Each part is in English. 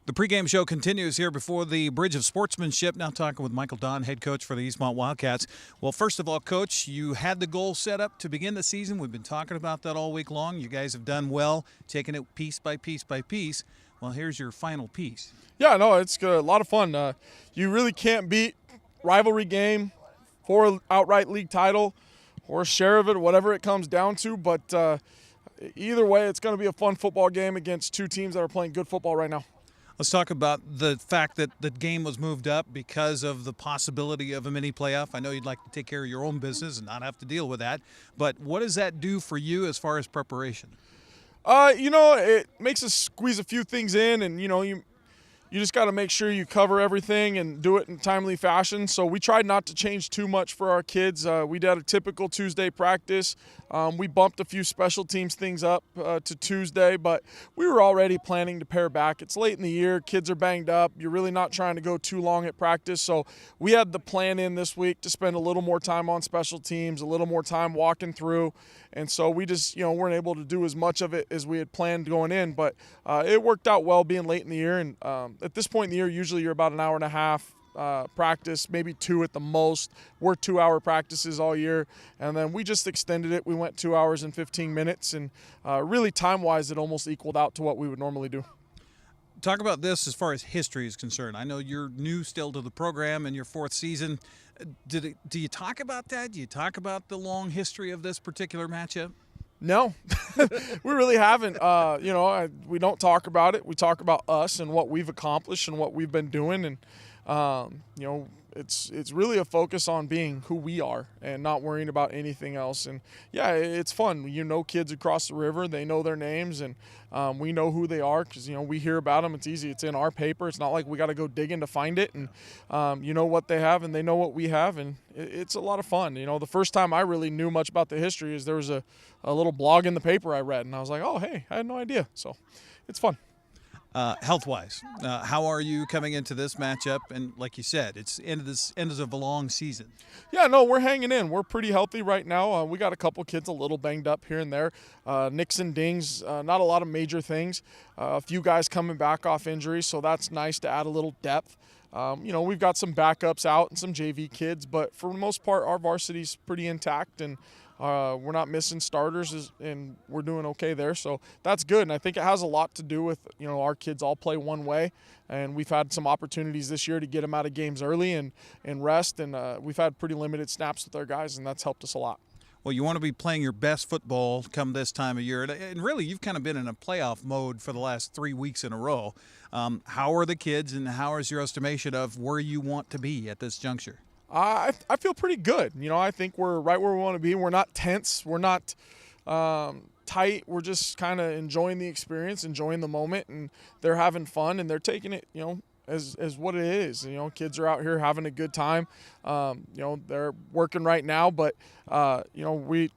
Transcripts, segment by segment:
The pregame show continues here before the Bridge of Sportsmanship. Now talking with Michael Don, head coach for the Eastmont Wildcats. Well, first of all, Coach, you had the goal set up to begin the season. We've been talking about that all week long. You guys have done well, taking it piece by piece by piece. Well, here's your final piece. Yeah, no, it's good. A lot of fun. You really can't beat rivalry game for outright league title or a share of it, whatever it comes down to. But either way, it's going to be a fun football game against two teams that are playing good football right now. Let's talk about the fact that the game was moved up because of the possibility of a mini playoff. I know you'd like to take care of your own business and not have to deal with that. But what does that do for you as far as preparation? It makes us squeeze a few things in, and, you just got to make sure you cover everything and do it in timely fashion. So we tried not to change too much for our kids. We did a typical Tuesday practice. We bumped a few special teams things up to Tuesday, but we were already planning to pare back. It's late in the year. Kids are banged up. You're really not trying to go too long at practice. So we had the plan in this week to spend a little more time on special teams, a little more time walking through. And so we just, weren't able to do as much of it as we had planned going in. But it worked out well being late in the year. And at this point in the year, usually you're about an hour and a half practice, maybe two at the most. We're 2-hour practices all year. And then we just extended it. We went 2 hours and 15 minutes. And really time-wise, it almost equaled out to what we would normally do. Talk about this as far as history is concerned. I know you're new still to the program in your fourth season. Do you talk about that? Do you talk about the long history of this particular matchup? No, we really haven't. We don't talk about it. We talk about us and what we've accomplished and what we've been doing. And, it's really a focus on being who we are and not worrying about anything else. And, yeah, it's fun. Kids across the river, they know their names, and we know who they are because, we hear about them. It's easy. It's in our paper. It's not like we got to go digging to find it. And what they have and they know what we have, and it's a lot of fun. The first time I really knew much about the history is there was a little blog in the paper I read, and I was like, oh, hey, I had no idea. So it's fun. Health-wise, how are you coming into this matchup? And like you said, it's end of a long season. Yeah, no, we're hanging in. We're pretty healthy right now. We got a couple kids a little banged up here and there. Nicks and dings, not a lot of major things. A few guys coming back off injuries, so that's nice to add a little depth. We've got some backups out and some JV kids, but for the most part, our varsity's pretty intact, and we're not missing starters, and we're doing okay there. So that's good, and I think it has a lot to do with, our kids all play one way, and we've had some opportunities this year to get them out of games early and rest, and we've had pretty limited snaps with our guys, and that's helped us a lot. Well, you want to be playing your best football come this time of year. And really, you've kind of been in a playoff mode for the last 3 weeks in a row. How are the kids, and how is your estimation of where you want to be at this juncture? I feel pretty good. I think we're right where we want to be. We're not tense. We're not tight. We're just kind of enjoying the experience, enjoying the moment, and they're having fun, and they're taking it, as what it is. Kids are out here having a good time. They're working right now, but, we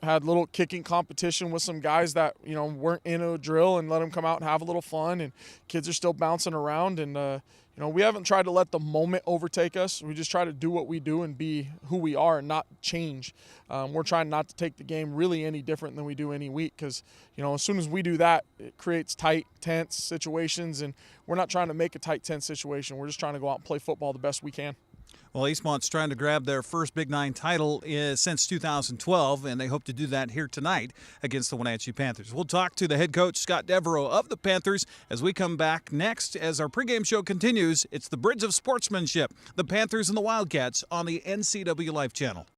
had a little kicking competition with some guys that, weren't in a drill, and let them come out and have a little fun, and kids are still bouncing around, and, we haven't tried to let the moment overtake us. We just try to do what we do and be who we are and not change. We're trying not to take the game really any different than we do any week because, as soon as we do that, it creates tight, tense situations, and we're not trying to make a tight, tense situation. We're just trying to go out and play football the best we can. Well, Eastmont's trying to grab their first Big Nine title since 2012, and they hope to do that here tonight against the Wenatchee Panthers. We'll talk to the head coach, Scott Devereaux, of the Panthers as we come back next. As our pregame show continues, it's the Bridge of Sportsmanship, the Panthers and the Wildcats on the NCWLIFE channel.